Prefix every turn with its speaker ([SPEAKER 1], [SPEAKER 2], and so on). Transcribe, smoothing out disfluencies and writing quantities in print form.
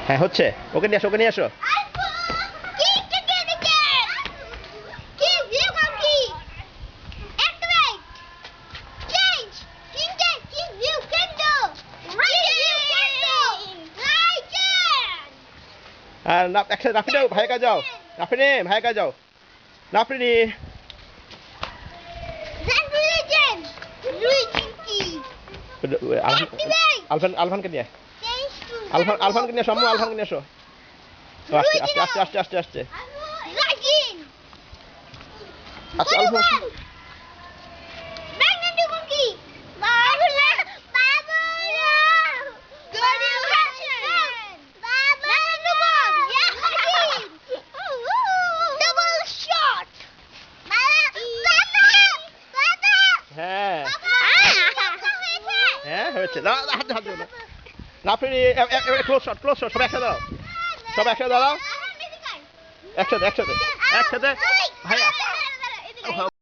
[SPEAKER 1] হ্যাঁ হচ্ছে, ওকে নিয়ে আসো, ওকে নিয়ে আসো। আর না একসাথে রাফি দাও, ভাইয়ের কাছে যাও। রাফিনি ভাইয়ের কাছে যাও। রাফিনি আলফানকে নিয়ে আলফানকে নিয়ে সম্মু, আলফানকে নিয়ে এসো। আস্তে আস্তে আস্তে আস্তে আস্তে আস্তে আচ্ছা আলফান হ্যাঁ হ্যাঁ হয়েছে। হাত হাত দেবো না। রাফিনি ক্লোজ শট, ক্লোজ শট। সব একসাথে দাঁড়াও, সব একসাথে দাঁড়াও, একসাথে একসাথে একসাথে ভাইয়া।